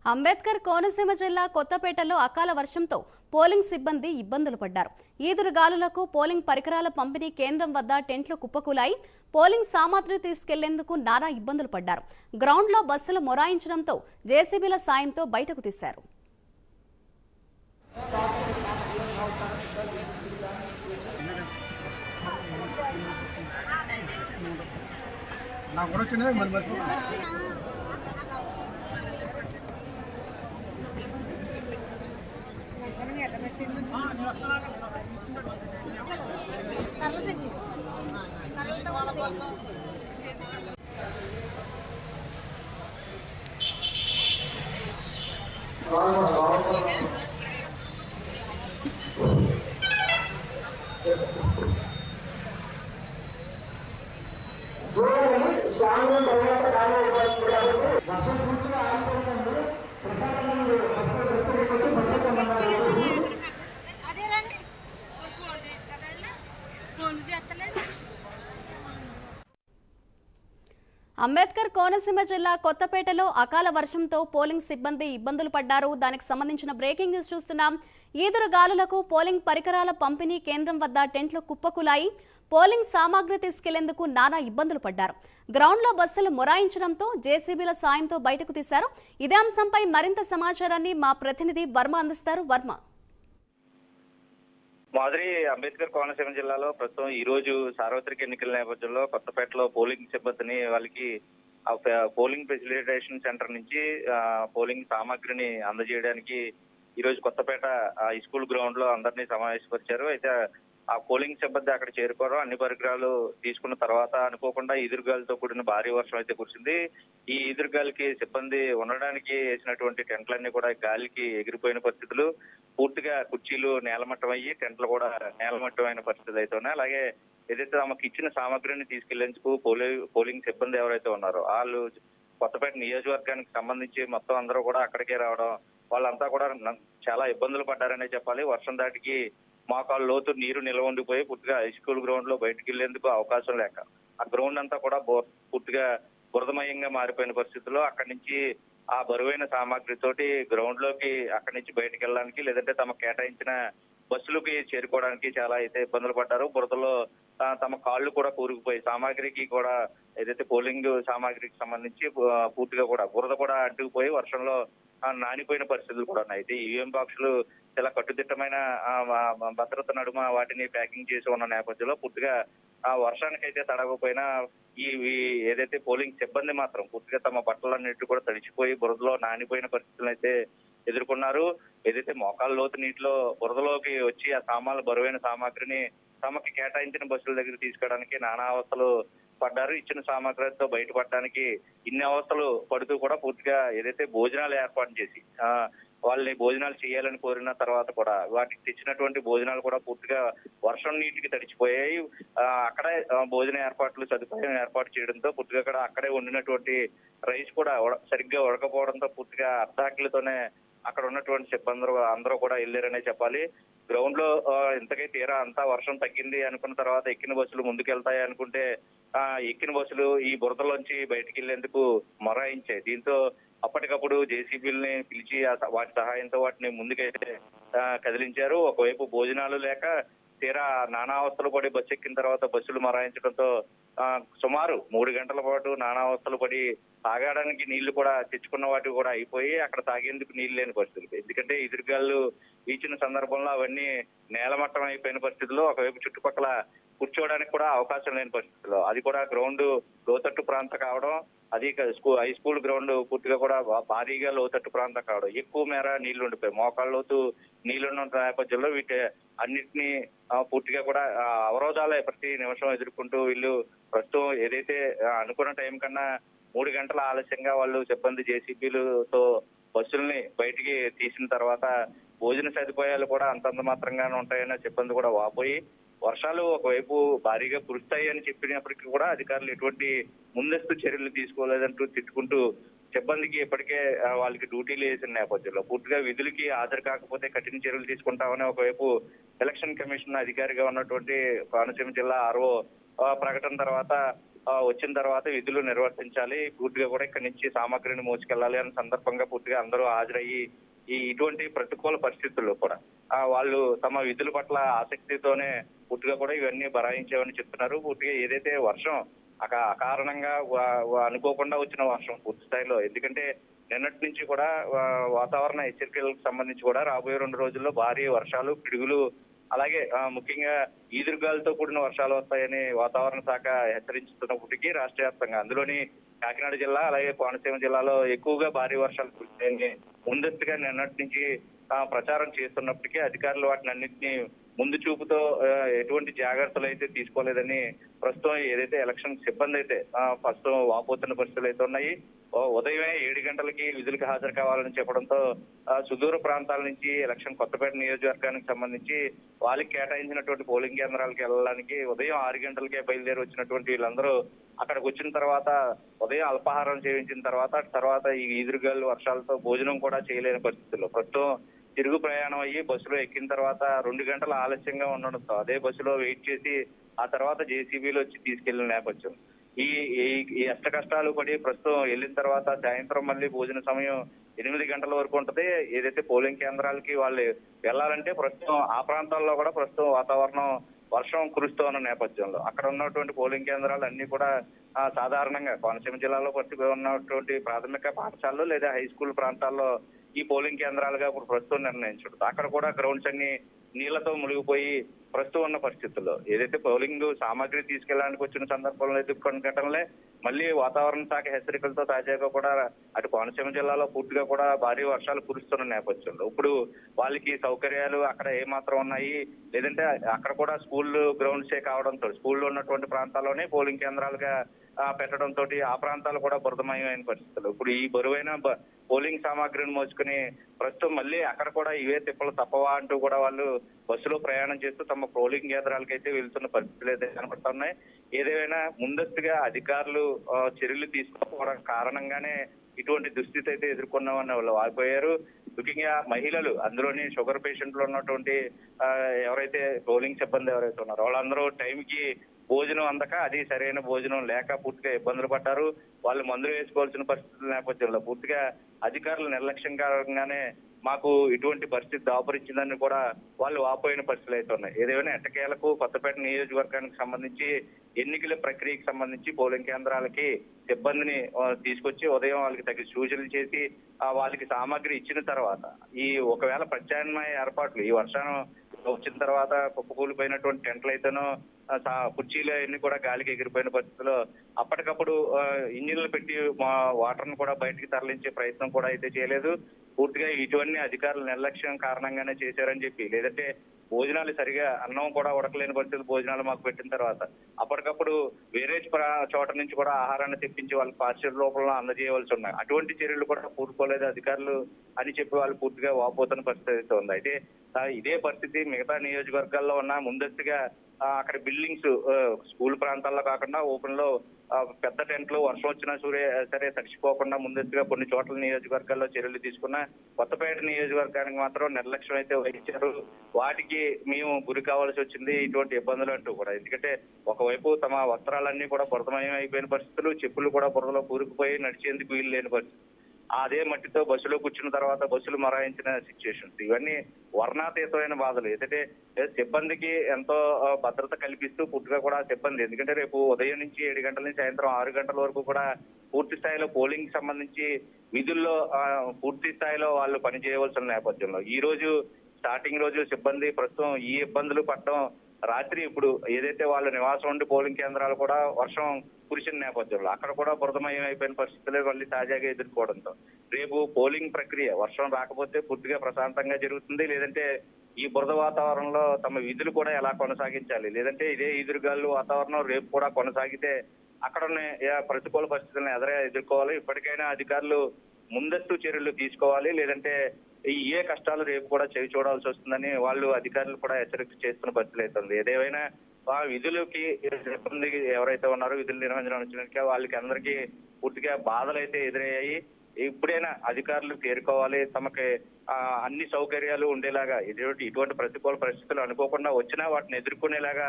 అంబేద్కర్ కోనసీమ జిల్లా కొత్తపేటలో అకాల వర్షంతో పోలింగ్ సిబ్బంది ఇబ్బందులు పడ్డారు. ఈదురుగాలులకు పోలింగ్ పరికరాల పంపిణీ కేంద్రం వద్ద టెంట్లు కుప్పకూలాయి. పోలింగ్ సామాగ్రి తీసుకెళ్లేందుకు నానా ఇబ్బందులు పడ్డారు. గ్రౌండ్లో బస్సులు మొరాయించడంతో జేసీబీల సాయంతో బయటకు తీశారు. అంబేద్కర్ కోనసీమ జిల్లా కొత్తపేటలో అకాల వర్షంతో పోలింగ్ సిబ్బంది ఇబ్బందులు పడ్డారు. దానికి సంబంధించిన బ్రేకింగ్ న్యూస్ చూస్తున్నాం. ఈదురుగాలులకు పోలింగ్ పరికరాల పంపిణీ కేంద్రం వద్ద టెంట్లు కుప్పకూలాయి. పోలింగ్ సామాగ్రి తీసుకెళ్లేందుకు నానా ఇబ్బందులు పడ్డారు. గ్రౌండ్లో బస్సులు మొరాయించడంతో జేసీబీల సాయంతో బయటకు తీశారు. ఇదే అంశంపై మరింత సమాచారాన్ని మా ప్రతినిధి వర్మ అందిస్తారు. వర్మ. మాదిరి అంబేద్కర్ కోనసీమ జిల్లాలో ప్రస్తుతం ఈ రోజు సార్వత్రిక ఎన్నికల నేపథ్యంలో కొత్తపేటలో పోలింగ్ సిబ్బందిని వాళ్ళకి పోలింగ్ ఫెసిలిటేషన్ సెంటర్ నుంచి పోలింగ్ సామాగ్రిని అందజేయడానికి ఈ రోజు కొత్తపేట హై స్కూల్ గ్రౌండ్ లో అందరినీ సమావేశపరిచారు. అయితే ఆ పోలింగ్ సిబ్బంది అక్కడ చేరుకోవడం, అన్ని పరికరాలు తీసుకున్న తర్వాత అనుకోకుండా ఎదురుగాలితో కూడిన భారీ వర్షం అయితే కురిసింది. ఈ ఎదురుగాలికి సిబ్బంది ఉండడానికి వేసినటువంటి టెంట్లన్నీ కూడా గాలికి ఎగిరిపోయిన పరిస్థితులు, పూర్తిగా కుర్చీలు నేలమట్టం అయ్యి టెంట్లు కూడా నేలమట్టం అయిన పరిస్థితులు అయితే ఉన్నాయి. అలాగే ఏదైతే తమకు ఇచ్చిన సామాగ్రిని తీసుకెళ్లేందుకు పోలింగ్ సిబ్బంది ఎవరైతే ఉన్నారో వాళ్ళు కొత్తపేట నియోజకవర్గానికి సంబంధించి మొత్తం అందరూ కూడా అక్కడికే రావడం, వాళ్ళంతా కూడా చాలా ఇబ్బందులు పడ్డారనే చెప్పాలి. వర్షం దాటికి మోకాళ్ళ లోతు నీరు నిల్వ ఉండిపోయి పూర్తిగా హై స్కూల్ గ్రౌండ్ లో బయటకు వెళ్లేందుకు అవకాశం లేక ఆ గ్రౌండ్ అంతా కూడా పూర్తిగా బురదమయంగా మారిపోయిన పరిస్థితుల్లో అక్కడి నుంచి ఆ బరువైన సామాగ్రితోటి గ్రౌండ్ లోకి అక్కడి నుంచి బయటకు వెళ్ళడానికి లేదంటే తమ కేటాయించిన బస్సులకి చేరుకోవడానికి చాలా అయితే ఇబ్బందులు పడ్డారు. బురదలో తమ కాళ్ళు కూడా కూరుకుపోయి సామాగ్రికి కూడా ఏదైతే పోలింగ్ సామాగ్రికి సంబంధించి పూర్తిగా కూడా బురద కూడా అడ్డుకుపోయి వర్షంలో నానిపోయిన పరిస్థితులు కూడా ఉన్నాయి. అయితే ఈవీఎం బాక్సులు చాలా కట్టుదిట్టమైన భద్రత నడుమ వాటిని ప్యాకింగ్ చేసి ఉన్న నేపథ్యంలో పూర్తిగా ఆ వర్షానికైతే తడవకపోయినా ఈ ఏదైతే పోలింగ్ సిబ్బంది మాత్రం పూర్తిగా తమ బట్టలన్నిటి కూడా తడిచిపోయి బురదలో నానిపోయిన పరిస్థితులు అయితే ఎదుర్కొన్నారు. ఏదైతే మోకాళ్ళ లోతు నీటిలో బురదలోకి వచ్చి ఆ బరువైన సామాగ్రిని తమకి కేటాయించిన బస్సుల దగ్గర తీసుకోవడానికి నానా అవస్థలు పడ్డారు. ఇచ్చిన సామాగ్రితో బయటపడడానికి ఇన్ని అవస్థలు పడుతూ కూడా పూర్తిగా ఏదైతే భోజనాలు ఏర్పాటు చేసి వాళ్ళని భోజనాలు చేయాలని కోరిన తర్వాత కూడా వాటికి తెచ్చినటువంటి భోజనాలు కూడా పూర్తిగా వర్షం నీటికి తడిచిపోయాయి. అక్కడే భోజన ఏర్పాట్లు సదుపాయం ఏర్పాటు చేయడంతో పూర్తిగా అక్కడే వండినటువంటి రైస్ కూడా సరిగ్గా ఉడకపోవడంతో పూర్తిగా అర్ధాకిలతోనే అక్కడ ఉన్నటువంటి సిబ్బంది అందరూ కూడా వెళ్ళారనే చెప్పాలి. గ్రౌండ్ లో ఇంతకై తీరా అంతా వర్షం తగ్గింది అనుకున్న తర్వాత ఎక్కిన బస్సులు ముందుకెళ్తాయి అనుకుంటే ఎక్కిన బస్సులు ఈ బురదలోంచి బయటికి వెళ్లేందుకు మొరాయించాయి. దీంతో అప్పటికప్పుడు జేసీబీలని పిలిచి వాటి సహాయంతో వాటిని ముందుకైతే కదిలించారు. ఒకవైపు భోజనాలు లేక తీరా నానావస్థలు పడి బస్సు ఎక్కిన తర్వాత బస్సులు మరాయించడంతో సుమారు 3 గంటల పాటు నానావస్థలు పడి తాగడానికి నీళ్లు కూడా తెచ్చుకున్న వాటికి కూడా అయిపోయి అక్కడ తాగేందుకు నీళ్లు లేని పరిస్థితులు. ఎందుకంటే ఎదురుగాళ్ళు వీచిన సందర్భంలో అవన్నీ నేలమట్టం అయిపోయిన పరిస్థితుల్లో ఒకవైపు చుట్టుపక్కల కూర్చోవడానికి కూడా అవకాశం లేని పరిస్థితుల్లో అది కూడా గ్రౌండ్ లోతట్టు ప్రాంతం కావడం, అది హై స్కూల్ గ్రౌండ్ పూర్తిగా కూడా భారీగా లోతట్టు ప్రాంతం కావడం, ఎక్కువ మేర నీళ్లు ఉండిపోయి మోకాళ్ళ లోతు నీళ్లున్న నేపథ్యంలో వీటి అన్నిటినీ పూర్తిగా కూడా అవరోధాలే ప్రతి నిమిషం ఎదుర్కొంటూ వీళ్ళు ప్రస్తుతం ఏదైతే అనుకున్న టైం కన్నా 3 గంటల ఆలస్యంగా వాళ్ళు సిబ్బంది జేసీబీలతో బస్సుల్ని బయటికి తీసిన తర్వాత భోజన సదుపాయాలు కూడా అంతంత మాత్రంగానే ఉంటాయన్న సిబ్బంది కూడా వాపోయి వర్షాలు ఒకవైపు భారీగా కురుస్తాయి అని చెప్పినప్పటికీ కూడా అధికారులు ఎటువంటి ముందస్తు చర్యలు తీసుకోలేదంటూ తిట్టుకుంటూ సిబ్బందికి ఇప్పటికే వాళ్ళకి డ్యూటీలు వేసిన నేపథ్యంలో పూర్తిగా విధులకి హాజరు కాకపోతే కఠిన చర్యలు తీసుకుంటామని ఒకవైపు ఎలక్షన్ కమిషన్ అధికారిగా ఉన్నటువంటి కోనసీమ జిల్లా ఆర్ఓ ప్రకటన తర్వాత వచ్చిన తర్వాత విధులు నిర్వర్తించాలి, పూర్తిగా కూడా ఇక్కడి నుంచి సామాగ్రిని మోసుకెళ్లాలి అనే సందర్భంగా పూర్తిగా అందరూ హాజరయ్యి ఇటువంటి ప్రతికూల పరిస్థితుల్లో కూడా వాళ్ళు తమ విధుల పట్ల ఆసక్తితోనే పూర్తిగా కూడా ఇవన్నీ బరాయించామని చెప్తున్నారు. పూర్తిగా ఏదైతే వర్షం అకారణంగా అనుకోకుండా వచ్చిన వర్షం పూర్తి స్థాయిలో, ఎందుకంటే నిన్నటి నుంచి కూడా వాతావరణ హెచ్చరికలకు సంబంధించి కూడా రాబోయే 2 రోజుల్లో భారీ వర్షాలు, పిడుగులు, అలాగే ముఖ్యంగా ఈదురుగాలతో కూడిన వర్షాలు వస్తాయని వాతావరణ శాఖ హెచ్చరించుతున్నప్పటికీ రాష్ట్ర వ్యాప్తంగా, అందులోని కాకినాడ జిల్లా అలాగే కోనసీమ జిల్లాలో ఎక్కువగా భారీ వర్షాలు కురుస్తాయని ముందస్తుగా నిన్నటి నుంచి ప్రచారం చేస్తున్నప్పటికీ అధికారులు వాటిని అన్నింటినీ ముందు చూపుతో ఎటువంటి జాగ్రత్తలు అయితే తీసుకోలేదని ప్రస్తుతం ఏదైతే ఎలక్షన్ సిబ్బంది అయితే ప్రస్తుతం వాపోతున్న పరిస్థితులు అయితే ఉన్నాయి. ఉదయమే 7 గంటలకి విధులకు హాజరు కావాలని చెప్పడంతో సుదూర ప్రాంతాల నుంచి ఎలక్షన్ కొత్తపేట నియోజకవర్గానికి సంబంధించి వాళ్ళకి కేటాయించినటువంటి పోలింగ్ కేంద్రాలకు వెళ్ళడానికి ఉదయం 6 గంటలకే బయలుదేరి వచ్చినటువంటి వీళ్ళందరూ అక్కడికి వచ్చిన తర్వాత ఉదయం అల్పాహారం సేవించిన తర్వాత ఈ ఈదురుగాలు వర్షాలతో భోజనం కూడా చేయలేని పరిస్థితుల్లో ప్రస్తుతం తిరుగు ప్రయాణం అయ్యి బస్సులో ఎక్కిన తర్వాత 2 గంటల ఆలస్యంగా ఉండడంతో అదే బస్సులో వెయిట్ చేసి ఆ తర్వాత జేసీబీలు వచ్చి తీసుకెళ్లిన నేపథ్యం. ఈ అష్ట కష్టాలు పడి ప్రస్తుతం వెళ్ళిన తర్వాత సాయంత్రం మళ్ళీ భోజన సమయం 8 గంటల వరకు ఉంటది. ఏదైతే పోలింగ్ కేంద్రాలకి వాళ్ళు వెళ్ళాలంటే ప్రస్తుతం ఆ ప్రాంతాల్లో కూడా ప్రస్తుతం వాతావరణం వర్షం కురుస్తూ ఉన్న నేపథ్యంలో అక్కడ ఉన్నటువంటి పోలింగ్ కేంద్రాలు అన్ని కూడా సాధారణంగా కోనసీమ జిల్లాలో ఉన్నటువంటి ప్రాథమిక పాఠశాలలు లేదా హై స్కూల్ ప్రాంతాల్లో ఈ పోలింగ్ కేంద్రాలుగా ఇప్పుడు ప్రస్తుతం నిర్ణయించడం. అక్కడ కూడా గ్రౌండ్స్ అన్ని నీళ్లతో మునిగిపోయి ప్రస్తుతం ఉన్న పరిస్థితుల్లో ఏదైతే పోలింగ్ సామాగ్రి తీసుకెళ్ళడానికి వచ్చిన సందర్భంలో ఎదుర్కొన్న ఘటనలే మళ్ళీ వాతావరణ శాఖ హెచ్చరికలతో తాజాగా కూడా అటు కోనసీమ జిల్లాలో పూర్తిగా కూడా భారీ వర్షాలు కురుస్తున్న నేపథ్యంలో ఇప్పుడు వాళ్ళకి సౌకర్యాలు అక్కడ ఏమాత్రం ఉన్నాయి, లేదంటే అక్కడ కూడా స్కూల్ గ్రౌండ్సే కావడంతో స్కూల్లో ఉన్నటువంటి ప్రాంతాల్లోనే పోలింగ్ కేంద్రాలుగా పెట్టడంతో ఆ ప్రాంతాలు కూడా బురదమయమైన పరిస్థితులు. ఇప్పుడు ఈ బరువైన పోలింగ్ సామాగ్రిని మోసుకుని ప్రస్తుతం మళ్ళీ అక్కడ కూడా ఇవే తిప్పలు తప్పవా అంటూ కూడా వాళ్ళు బస్సులో ప్రయాణం చేస్తూ తమ పోలింగ్ కేంద్రాలకు అయితే వెళ్తున్న పరిస్థితులు అయితే కనబడుతున్నాయి. ఏదేమైనా ముందస్తుగా అధికారులు చర్యలు తీసుకోకపోవడం కారణంగానే ఇటువంటి దుస్థితి అయితే ఎదుర్కొన్నామని వాళ్ళు వాపోయారు. ముఖ్యంగా మహిళలు, అందులోని షుగర్ పేషెంట్లు ఉన్నటువంటి ఎవరైతే పోలింగ్ సిబ్బంది ఎవరైతే ఉన్నారో వాళ్ళందరూ టైంకి భోజనం అందక, అది సరైన భోజనం లేక పూర్తిగా ఇబ్బందులు పడ్డారు. వాళ్ళు మందులు వేసుకోవాల్సిన పరిస్థితుల నేపథ్యంలో పూర్తిగా అధికారులు నిర్లక్ష్యం కారణంగానే మాకు ఇటువంటి పరిస్థితి దాపురించిందని కూడా వాళ్ళు వాపోయిన పరిస్థితులు అయితే ఉన్నాయి. ఏదేమైనా ఎట్టకేలకు కొత్తపేట నియోజకవర్గానికి సంబంధించి ఎన్నికల ప్రక్రియకి సంబంధించి పోలింగ్ కేంద్రాలకి సిబ్బందిని తీసుకొచ్చి ఉదయం వాళ్ళకి తగిన సూచనలు చేసి వాళ్ళకి సామాగ్రి ఇచ్చిన తర్వాత ఈ ఒకవేళ ప్రత్యామ్నాయ ఏర్పాట్లు ఈ వర్షం వచ్చిన తర్వాత కుప్పకూలిపోయినటువంటి టెంట్లు అయితేనో కుర్చీలు అన్ని కూడా గాలికి ఎగిరిపోయిన పరిస్థితుల్లో అప్పటికప్పుడు ఇంజిన్లు పెట్టి వాటర్ను కూడా బయటికి తరలించే ప్రయత్నం కూడా అయితే చేయలేదు. పూర్తిగా ఇటువంటి అధికారుల నిర్లక్ష్యం కారణంగానే చేశారని చెప్పి, లేదంటే భోజనాలు సరిగా అన్నం కూడా ఉడకలేని పరిస్థితులు భోజనాలు మాకు పెట్టిన తర్వాత అప్పటికప్పుడు వేరే చోట నుంచి కూడా ఆహారాన్ని తెప్పించి వాళ్ళకి పార్సల్ రూపంలో అందజేయవలసి ఉన్నాయి. అటువంటి చర్యలు కూడా పూనుకోలేదు అధికారులు అని చెప్పి వాళ్ళు పూర్తిగా వాపోతున్న పరిస్థితి అయితే ఉంది. అయితే ఇదే పరిస్థితి మిగతా నియోజకవర్గాల్లో ఉన్న ముందస్తుగా అక్కడ బిల్డింగ్స్ స్కూల్ ప్రాంతాల్లో కాకుండా ఓపెన్ లో పెద్ద టెంట్లు వర్షం వచ్చినా సరే తడిచిపోకుండా ముందస్తుగా కొన్ని చోట్ల నియోజకవర్గాల్లో చర్యలు తీసుకున్న కొత్తపేట నియోజకవర్గానికి మాత్రం నిర్లక్ష్యం అయితే వహించారు. వాటికి మేము గురి కావాల్సి వచ్చింది ఇటువంటి ఇబ్బందులు అంటూ కూడా. ఎందుకంటే ఒకవైపు తమ వస్త్రాలన్నీ కూడా బురదమయం అయిపోయిన పరిస్థితులు, చెప్పులు కూడా బురదలో కూరుకుపోయి నడిచేందుకు వీలు లేని పరిస్థితి. అదే మట్టితో బస్సులో కూర్చున్న తర్వాత బస్సులు మరాయించిన సిచ్యువేషన్స్, ఇవన్నీ వర్ణాతీతమైన బాధలు. ఏదైతే సిబ్బందికి ఎంతో భద్రత కల్పిస్తూ పూర్తిగా కూడా సిబ్బంది, ఎందుకంటే రేపు ఉదయం నుంచి 7 గంటల నుంచి సాయంత్రం 6 గంటల వరకు కూడా పూర్తి స్థాయిలో పోలింగ్ సంబంధించి విధుల్లో పూర్తి స్థాయిలో వాళ్ళు పనిచేయవలసిన నేపథ్యంలో ఈ రోజు స్టార్టింగ్ రోజు సిబ్బంది ప్రస్తుతం ఈ ఇబ్బందులు పడటం, రాత్రి ఇప్పుడు ఏదైతే వాళ్ళ నివాసం ఉండి పోలింగ్ కేంద్రాలు కూడా వర్షం కురిసిన నేపథ్యంలో అక్కడ కూడా బురదమయం అయిపోయిన పరిస్థితులు మళ్ళీ తాజాగా ఎదుర్కోవడంతో రేపు పోలింగ్ ప్రక్రియ వర్షం రాకపోతే పూర్తిగా ప్రశాంతంగా జరుగుతుంది, లేదంటే ఈ బురద వాతావరణంలో తమ విధులు కూడా ఎలా కొనసాగించాలి, లేదంటే ఇదే ఈదురుగాలు వాతావరణం రేపు కూడా కొనసాగితే అక్కడ ప్రతికూల పరిస్థితులను ఎదుర్కోవాలి. ఇప్పటికైనా అధికారులు ముందస్తు చర్యలు తీసుకోవాలి, లేదంటే ఏ కష్టాలు రేపు కూడా చేయి చూడాల్సి వస్తుందని వాళ్ళు అధికారులు కూడా హెచ్చరిక చేస్తున్న పరిస్థితులు అవుతుంది. ఏదేమైనా ఆ విధులకి సిబ్బంది ఎవరైతే ఉన్నారో విధులు నిర్వహించడానికి వాళ్ళకి అందరికీ పూర్తిగా బాధలు అయితే ఎదురయ్యాయి. ఇప్పుడైనా అధికారులు తేరుకోవాలి, తమకి అన్ని సౌకర్యాలు ఉండేలాగా ఇటువంటి ప్రతికూల పరిస్థితులు అనుకోకుండా వచ్చినా వాటిని ఎదుర్కొనేలాగా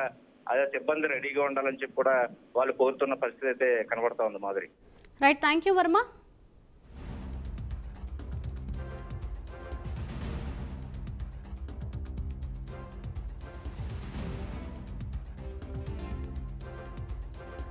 అదే సిబ్బంది రెడీగా ఉండాలని చెప్పి కూడా వాళ్ళు కోరుతున్న పరిస్థితి అయితే కనబడతా ఉంది Madhuri. Right, thank you Varma.